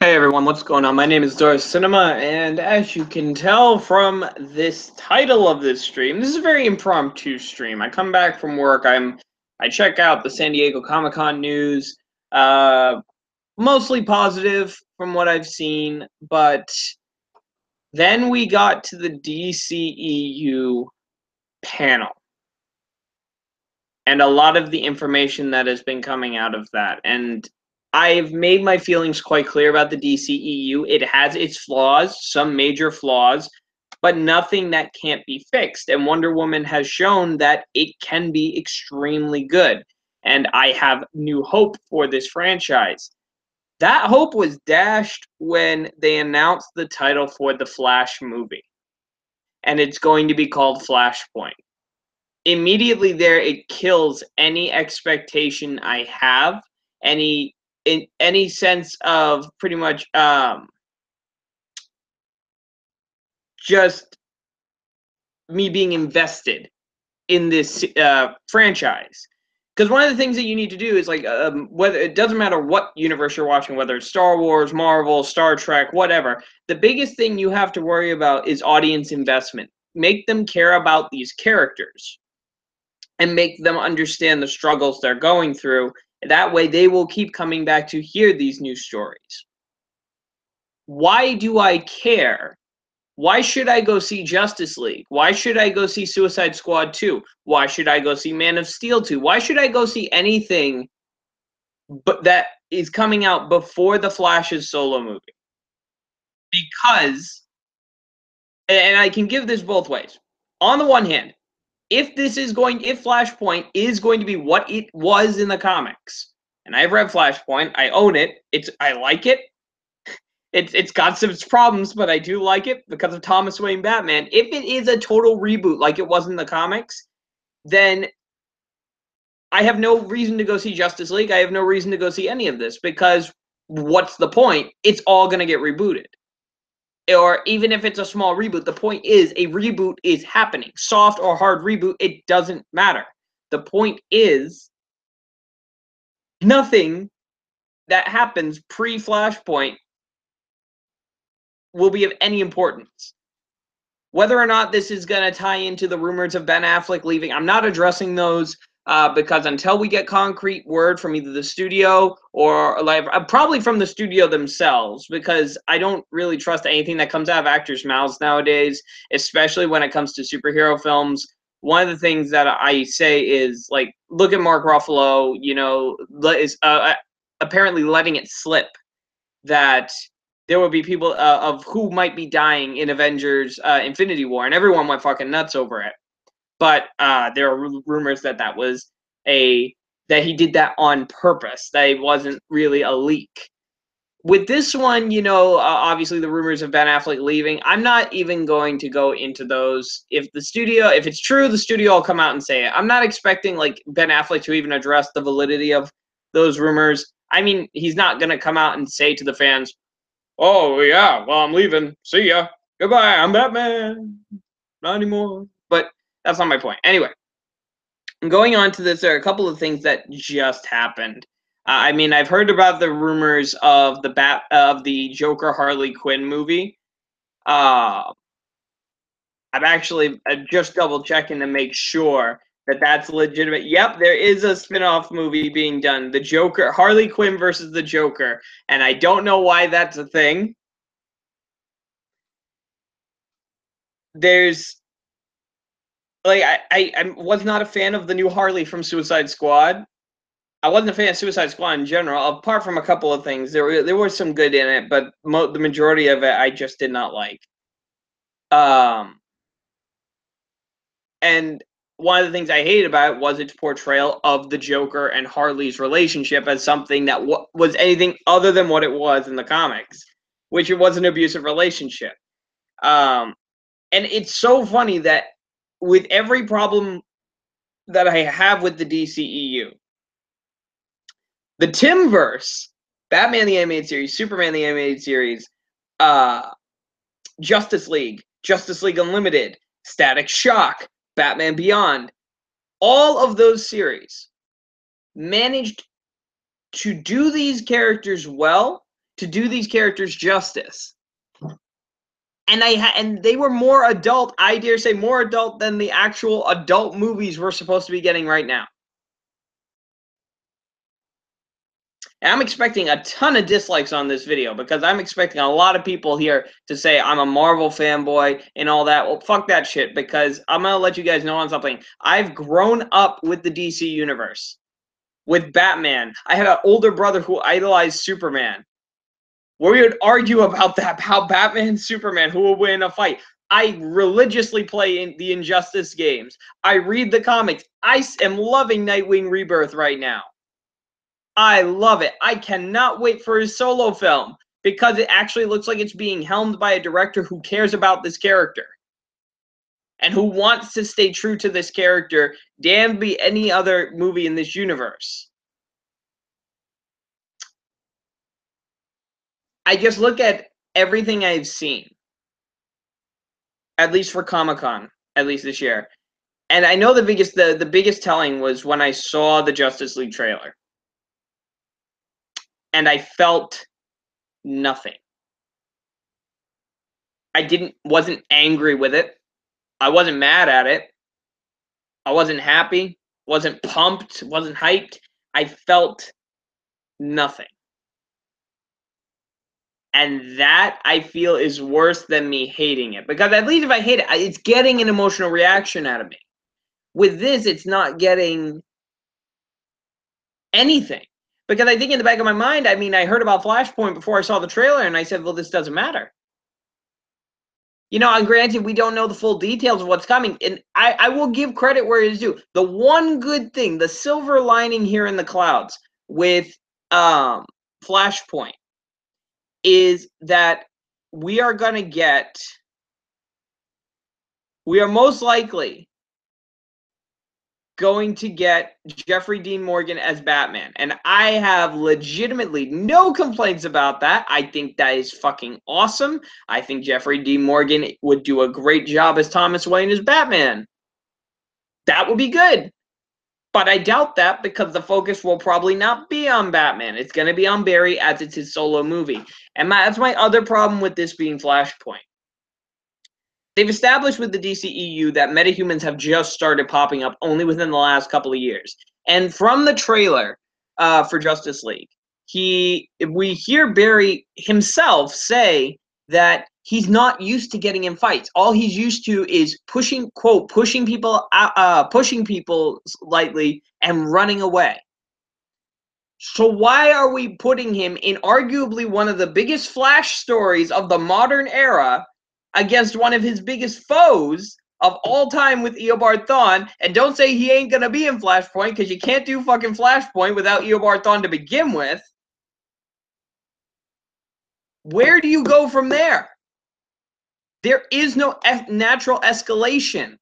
Hey everyone, what's going on? My name is Doris Cinema, and as you can tell from this title of this stream, this is a very impromptu stream. I come back from work, I check out the San Diego Comic-Con news, mostly positive from what I've seen, but then we got to the DCEU panel, and a lot of the information that has been coming out of that, and I've made my feelings quite clear about the DCEU. It has its flaws, some major flaws, but nothing that can't be fixed. And Wonder Woman has shown that it can be extremely good. And I have new hope for this franchise. That hope was dashed when they announced the title for the Flash movie. And it's going to be called Flashpoint. Immediately there, it kills any expectation I have, any sense of pretty much just me being invested in this franchise. Because one of the things that you need to do is whether it doesn't matter what universe you're watching, whether it's Star Wars, Marvel, Star Trek, whatever. The biggest thing you have to worry about is audience investment. Make them care about these characters and make them understand the struggles they're going through. That way they will keep coming back to hear these new stories. Why do I care? Why should I go see Justice League? Why should I go see Suicide Squad 2? Why should I go see Man of Steel 2? Why should I go see anything but that is coming out before the Flash's solo movie? Because, and I can give this both ways. On the one hand, if Flashpoint is going to be what it was in the comics, and I've read Flashpoint, I own it. I like it. It's got some problems, but I do like it because of Thomas Wayne Batman. If it is a total reboot like it was in the comics, then I have no reason to go see Justice League. I have no reason to go see any of this because what's the point? It's all going to get rebooted. Or even if it's a small reboot, the point is a reboot is happening. Soft or hard reboot, it doesn't matter. The point is nothing that happens pre-Flashpoint will be of any importance. Whether or not this is going to tie into the rumors of Ben Affleck leaving, I'm not addressing those because until we get concrete word from either the studio or probably from the studio themselves, because I don't really trust anything that comes out of actors' mouths nowadays, especially when it comes to superhero films. One of the things that I say is, like, look at Mark Ruffalo, is apparently letting it slip that there will be people of who might be dying in Avengers Infinity War, and everyone went fucking nuts over it. But there are rumors that that he did that on purpose, that it wasn't really a leak. With this one, obviously the rumors of Ben Affleck leaving, I'm not even going to go into those. If it's true, the studio will come out and say it. I'm not expecting like Ben Affleck to even address the validity of those rumors. I mean, he's not going to come out and say to the fans, "Oh, yeah, well, I'm leaving. See ya. Goodbye. I'm Batman. Not anymore." But that's not my point. Anyway, going on to this, there are a couple of things that just happened. I mean, I've heard about the rumors of the Joker Harley Quinn movie. I'm actually just double checking to make sure that that's legitimate. Yep, there is a spin-off movie being done, the Joker, Harley Quinn versus the Joker, and I don't know why that's a thing. There's I was not a fan of the new Harley from Suicide Squad. I wasn't a fan of Suicide Squad in general, apart from a couple of things. There was some good in it, but the majority of it I just did not like. And one of the things I hated about it was its portrayal of the Joker and Harley's relationship as something that was anything other than what it was in the comics, which it was an abusive relationship. And it's so funny that with every problem that I have with the DCEU, the Timverse, Batman the Animated Series, Superman the Animated Series, Justice League Unlimited, Static Shock, Batman Beyond, all of those series managed to do these characters well, to do these characters justice. And they were more adult, I dare say more adult than the actual adult movies we're supposed to be getting right now. And I'm expecting a ton of dislikes on this video because I'm expecting a lot of people here to say I'm a Marvel fanboy and all that. Well, fuck that shit, because I'm going to let you guys know on something. I've grown up with the DC universe, with Batman. I had an older brother who idolized Superman, where we would argue about that, how Batman and Superman, who will win a fight. I religiously play in the Injustice games. I read the comics. I am loving Nightwing Rebirth right now. I love it. I cannot wait for his solo film because it actually looks like it's being helmed by a director who cares about this character and who wants to stay true to this character, damn be any other movie in this universe. I just look at everything I've seen, at least for Comic-Con, at least this year. And I know the biggest telling was when I saw the Justice League trailer. And I felt nothing. I wasn't angry with it. I wasn't mad at it. I wasn't happy. Wasn't pumped. Wasn't hyped. I felt nothing. And that, I feel, is worse than me hating it. Because at least if I hate it, it's getting an emotional reaction out of me. With this, it's not getting anything. Because I think in the back of my mind, I mean, I heard about Flashpoint before I saw the trailer, and I said, well, this doesn't matter. You know, and granted, we don't know the full details of what's coming, and I will give credit where it is due. The one good thing, the silver lining here in the clouds with Flashpoint, is that we are most likely going to get Jeffrey Dean Morgan as Batman. And I have legitimately no complaints about that. I think that is fucking awesome. I think Jeffrey Dean Morgan would do a great job as Thomas Wayne as Batman. That would be good. But I doubt that because the focus will probably not be on Batman. It's going to be on Barry as it's his solo movie. And that's my other problem with this being Flashpoint. They've established with the DCEU that metahumans have just started popping up only within the last couple of years. And from the trailer for Justice League, we hear Barry himself say that he's not used to getting in fights. All he's used to is pushing people lightly and running away. So why are we putting him in arguably one of the biggest Flash stories of the modern era against one of his biggest foes of all time with Eobard Thawne? And don't say he ain't gonna be in Flashpoint, because you can't do fucking Flashpoint without Eobard Thawne to begin with. Where do you go from there? There is no natural escalation.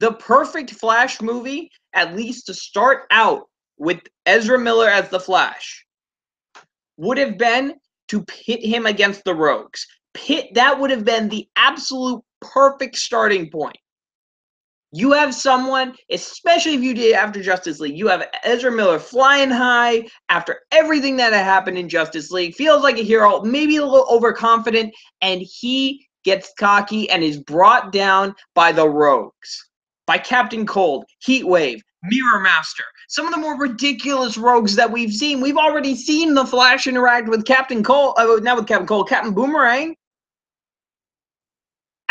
The perfect Flash movie, at least to start out with Ezra Miller as the Flash, would have been to pit him against the Rogues. That would have been the absolute perfect starting point. You have someone, especially if you did after Justice League, you have Ezra Miller flying high after everything that had happened in Justice League, feels like a hero, maybe a little overconfident, and he gets cocky and is brought down by the Rogues, by Captain Cold, Heatwave, Mirror Master, some of the more ridiculous rogues that we've seen. We've already seen the Flash interact with Captain Cold, not with Captain Cold, Captain Boomerang.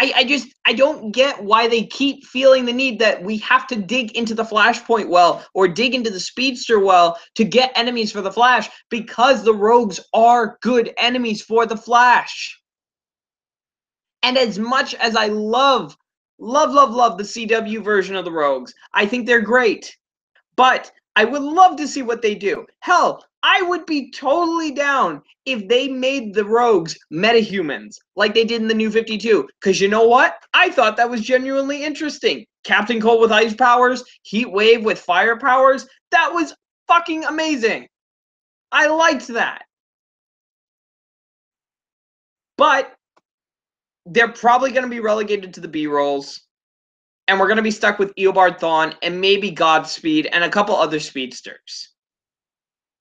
I don't get why they keep feeling the need that we have to dig into the Flashpoint well or dig into the Speedster well to get enemies for the Flash, because the Rogues are good enemies for the Flash. And as much as I love the CW version of the Rogues, I think they're great. But I would love to see what they do. Hell, I would be totally down if they made the Rogues metahumans like they did in the New 52. Because you know what? I thought that was genuinely interesting. Captain Cold with ice powers, Heatwave with fire powers. That was fucking amazing. I liked that. But they're probably going to be relegated to the B-rolls. And we're going to be stuck with Eobard Thawne and maybe Godspeed and a couple other speedsters.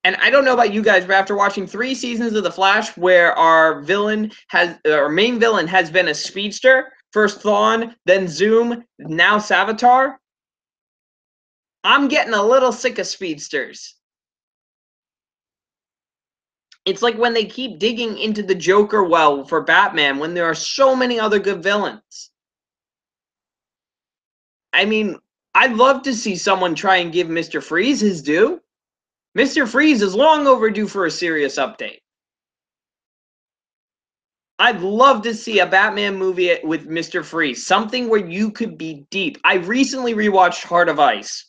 And I don't know about you guys, but after watching 3 seasons of The Flash, where our main villain has been a speedster, first Thawne, then Zoom, now Savitar, I'm getting a little sick of speedsters. It's like when they keep digging into the Joker well for Batman when there are so many other good villains. I mean, I'd love to see someone try and give Mr. Freeze his due. Mr. Freeze is long overdue for a serious update. I'd love to see a Batman movie with Mr. Freeze, something where you could be deep. I recently rewatched Heart of Ice.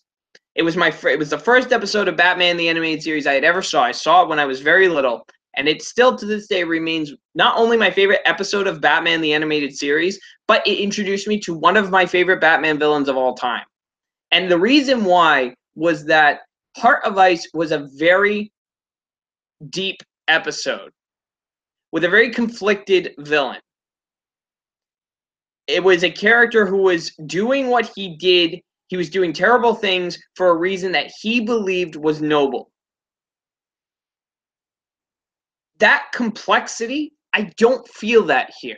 It was the first episode of Batman the Animated Series I had ever saw. I saw it when I was very little, and it still to this day remains not only my favorite episode of Batman the Animated Series, but it introduced me to one of my favorite Batman villains of all time. And the reason why was that Heart of Ice was a very deep episode with a very conflicted villain. It was a character who was doing what he did. He was doing terrible things for a reason that he believed was noble. That complexity, I don't feel that here.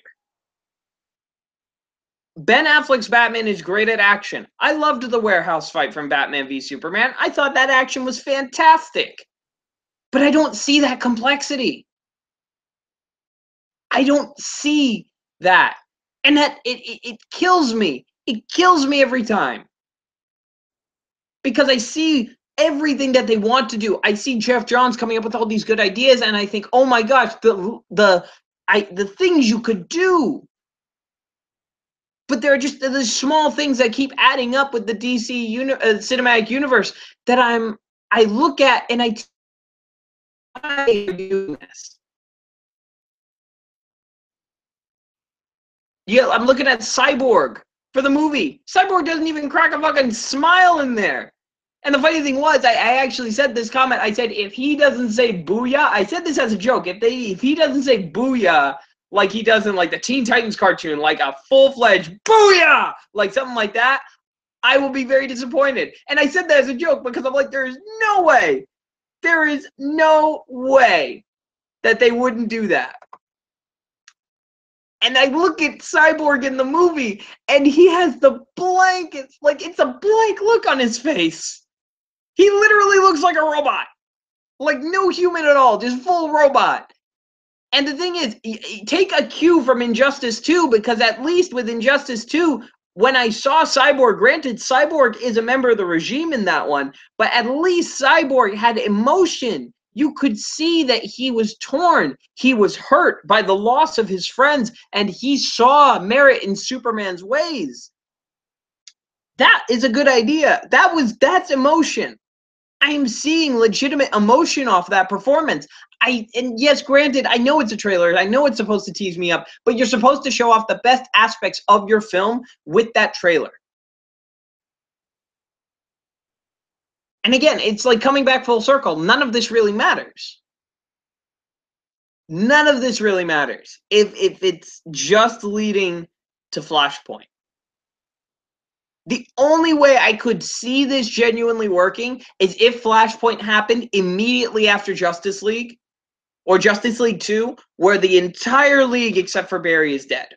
Ben Affleck's Batman is great at action. I loved the warehouse fight from Batman v Superman. I thought that action was fantastic. But I don't see that complexity. I don't see that. And that it kills me. It kills me every time. Because I see everything that they want to do. I see Jeff Johns coming up with all these good ideas, and I think, oh my gosh, the things you could do. But there are just the small things that keep adding up with the DC cinematic universe that I look at and I do this. Yeah, I'm looking at Cyborg for the movie. Cyborg doesn't even crack a fucking smile in there. And the funny thing was, I actually said this comment. I said, if he doesn't say booyah, I said this as a joke. If he doesn't say booyah like he does in like the Teen Titans cartoon, like a full-fledged booyah, like something like that, I will be very disappointed. And I said that as a joke because I'm like, there is no way that they wouldn't do that. And I look at Cyborg in the movie, and he has the blank, it's a blank look on his face. He literally looks like a robot. Like no human at all, just full robot. And the thing is, take a cue from Injustice 2, because at least with Injustice 2, when I saw Cyborg, granted, Cyborg is a member of the regime in that one, but at least Cyborg had emotion. You could see that he was torn. He was hurt by the loss of his friends, and he saw merit in Superman's ways. That is a good idea. That's emotion. I am seeing legitimate emotion off that performance. And yes, granted, I know it's a trailer. I know it's supposed to tease me up, but you're supposed to show off the best aspects of your film with that trailer. And again, it's like coming back full circle. None of this really matters. None of this really matters if it's just leading to Flashpoint. The only way I could see this genuinely working is if Flashpoint happened immediately after Justice League or Justice League 2, where the entire league except for Barry is dead.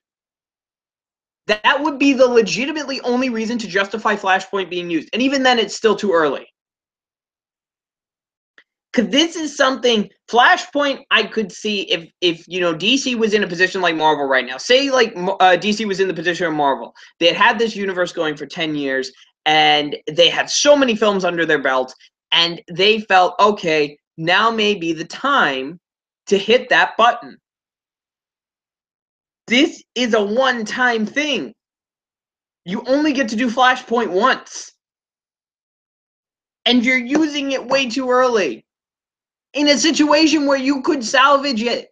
That would be the legitimately only reason to justify Flashpoint being used. And even then, it's still too early. Because this is something, Flashpoint, I could see if DC was in a position like Marvel right now. Say like DC was in the position of Marvel. They had this universe going for 10 years, and they had so many films under their belt, and they felt, okay, now may be the time to hit that button. This is a one-time thing. You only get to do Flashpoint once. And you're using it way too early. In a situation where you could salvage it.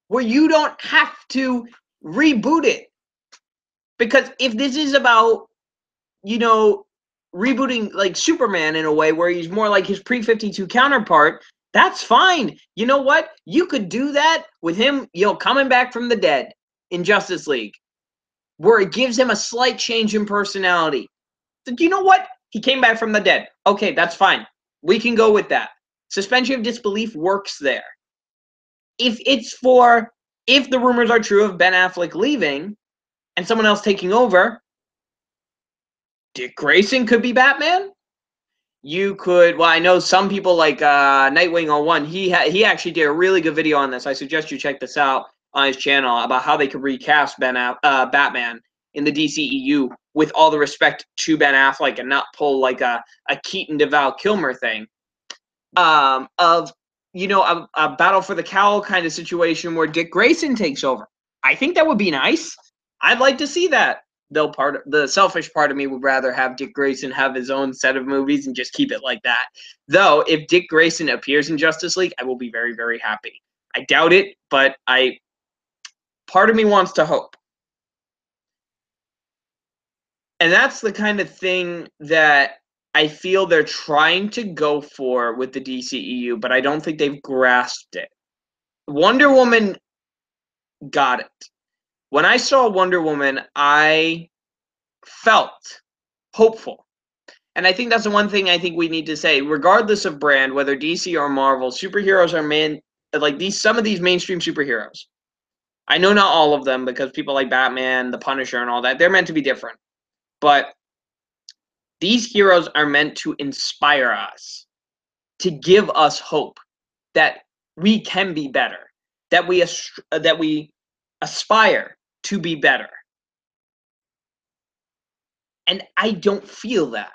Where you don't have to reboot it. Because if this is about, rebooting like Superman in a way where he's more like his pre-52 counterpart, that's fine. You know what? You could do that with him, coming back from the dead in Justice League. Where it gives him a slight change in personality. So, you know what? He came back from the dead. Okay, that's fine. We can go with that. Suspension of disbelief works there. If the rumors are true of Ben Affleck leaving and someone else taking over, Dick Grayson could be Batman. You could, well, I know some people like Nightwing01, he actually did a really good video on this. I suggest you check this out on his channel about how they could recast Batman in the DCEU with all the respect to Ben Affleck and not pull like a Keaton to Val Kilmer thing. Of, you know, a battle for the cowl kind of situation where Dick Grayson takes over. I think that would be nice. I'd like to see that. Though the selfish part of me would rather have Dick Grayson have his own set of movies and just keep it like that. Though, if Dick Grayson appears in Justice League, I will be very, very happy. I doubt it, but part of me wants to hope. And that's the kind of thing that I feel they're trying to go for with the DCEU, but I don't think they've grasped it. Wonder Woman got it. When I saw Wonder Woman, I felt hopeful. And I think that's the one thing I think we need to say. Regardless of brand, whether DC or Marvel, superheroes are some of these mainstream superheroes. I know not all of them, because people like Batman, the Punisher, and all that, they're meant to be different. But these heroes are meant to inspire us, to give us hope that we can be better, that we aspire to be better. And I don't feel that.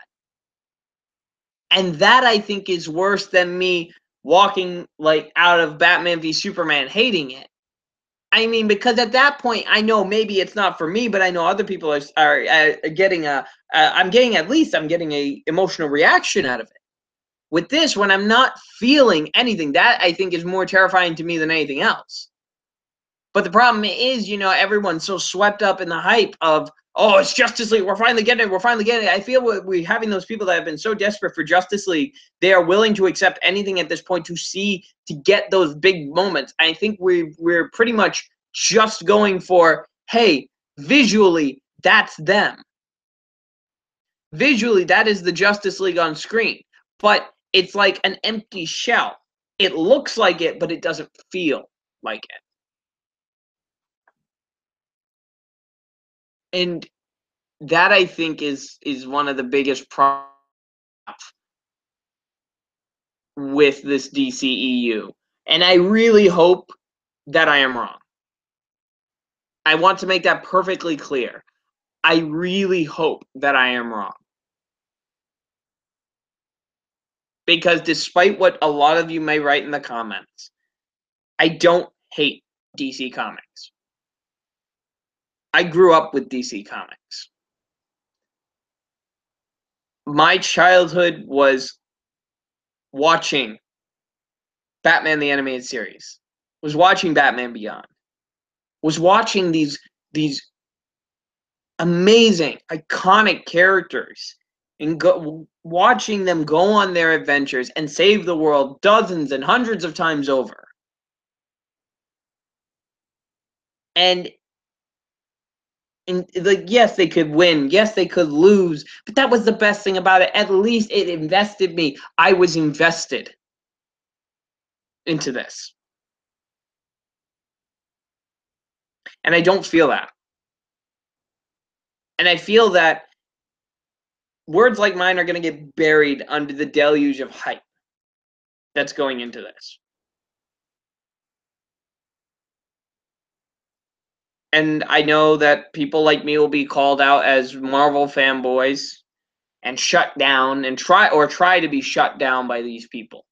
And that, I think, is worse than me walking like out of Batman v Superman hating it. I mean, because at that point, I know maybe it's not for me, but I know other people are getting I'm getting a emotional reaction out of it. With this, when I'm not feeling anything, that I think is more terrifying to me than anything else. But the problem is, you know, everyone's so swept up in the hype of, oh, it's Justice League, we're finally getting it. I feel we're having those people that have been so desperate for Justice League, they are willing to accept anything at this point to get those big moments. I think we're pretty much just going for, hey, visually, that's them. Visually, that is the Justice League on screen. But it's like an empty shell. It looks like it, but it doesn't feel like it. And that, I think, is one of the biggest problems with this DCEU. And I really hope that I am wrong. I want to make that perfectly clear. I really hope that I am wrong. Because despite what a lot of you may write in the comments, I don't hate DC Comics. I grew up with DC Comics. My childhood was watching Batman the Animated Series, was watching Batman Beyond, was watching these amazing, iconic characters and watching them go on their adventures and save the world dozens and hundreds of times over. And like, yes, they could win. Yes, they could lose. But that was the best thing about it. At least it invested me. I was invested into this. And I don't feel that. And I feel that words like mine are going to get buried under the deluge of hype that's going into this. And I know that people like me will be called out as Marvel fanboys and shut down and try to be shut down by these people.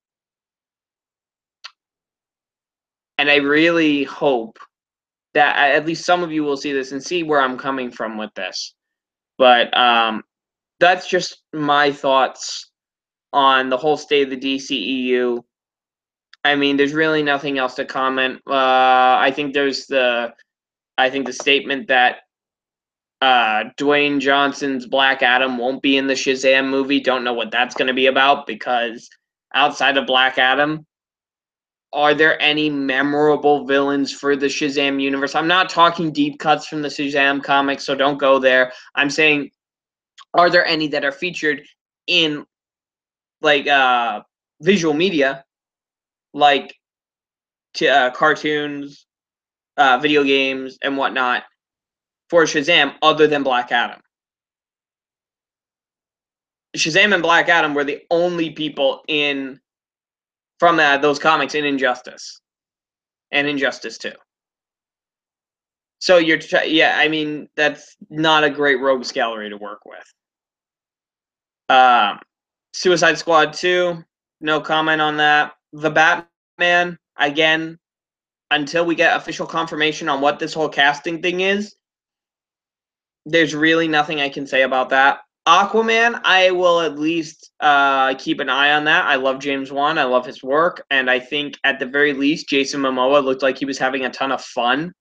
And I really hope that at least some of you will see this and see where I'm coming from with this. But that's just my thoughts on the whole state of the DCEU. I mean, there's really nothing else to comment. I think the statement that Dwayne Johnson's Black Adam won't be in the Shazam movie. Don't know what that's going to be about, because outside of Black Adam, are there any memorable villains for the Shazam universe? I'm not talking deep cuts from the Shazam comics, so don't go there. I'm saying, are there any that are featured in like visual media like cartoons, video games, and whatnot for Shazam other than Black Adam. Shazam and Black Adam were the only people from those comics in Injustice and Injustice 2. So yeah, I mean, that's not a great rogues gallery to work with. Suicide Squad 2, no comment on that. The Batman, again, until we get official confirmation on what this whole casting thing is, there's really nothing I can say about that. Aquaman, I will at least keep an eye on that. I love James Wan. I love his work. And I think at the very least, Jason Momoa looked like he was having a ton of fun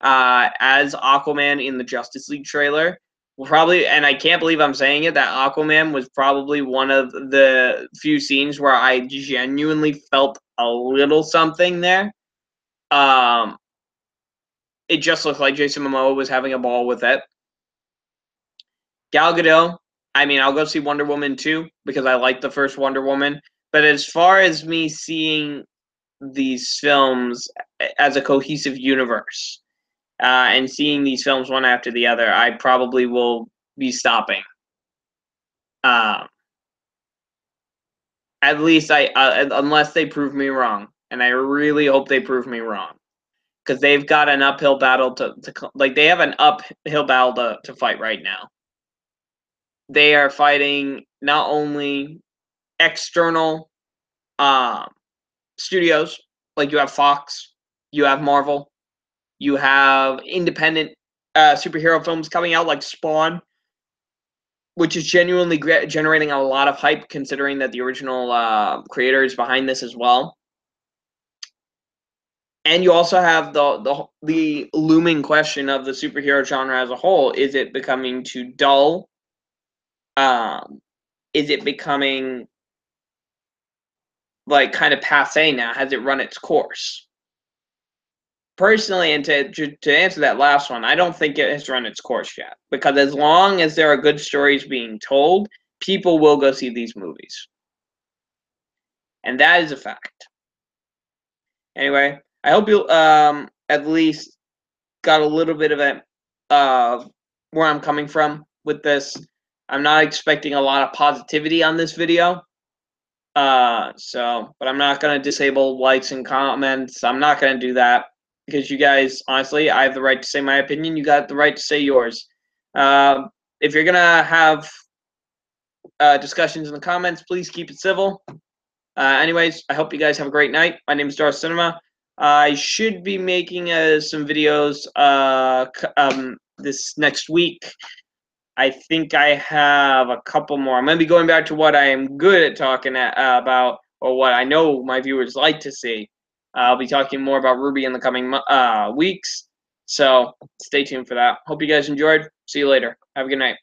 as Aquaman in the Justice League trailer. Probably, and I can't believe I'm saying it, that Aquaman was probably one of the few scenes where I genuinely felt a little something there. It just looked like Jason Momoa was having a ball with it. Gal Gadot, I mean, I'll go see Wonder Woman 2 because I like the first Wonder Woman. But as far as me seeing these films as a cohesive universe and seeing these films one after the other, I probably will be stopping. At least unless they prove me wrong, and I really hope they prove me wrong, because they've got an uphill battle they have an uphill battle to fight right now. They are fighting not only external studios, like you have Fox, you have Marvel, you have independent superhero films coming out like Spawn, which is genuinely generating a lot of hype considering that the original creator is behind this as well. And you also have the looming question of the superhero genre as a whole. Is it becoming too dull? Is it becoming like kind of passe now? Has it run its course? Personally, and to answer that last one, I don't think it has run its course yet. Because as long as there are good stories being told, people will go see these movies. And that is a fact. Anyway, I hope you at least got a little bit of it where I'm coming from with this. I'm not expecting a lot of positivity on this video. But I'm not going to disable likes and comments. I'm not going to do that because you guys, honestly, I have the right to say my opinion. You got the right to say yours. If you're going to have discussions in the comments, please keep it civil. Anyways, I hope you guys have a great night. My name is Darth Cinema. I should be making some videos this next week. I think I have a couple more. I'm going to be going back to what I am good at talking about, or what I know my viewers like to see. I'll be talking more about RWBY in the coming weeks. So stay tuned for that. Hope you guys enjoyed. See you later. Have a good night.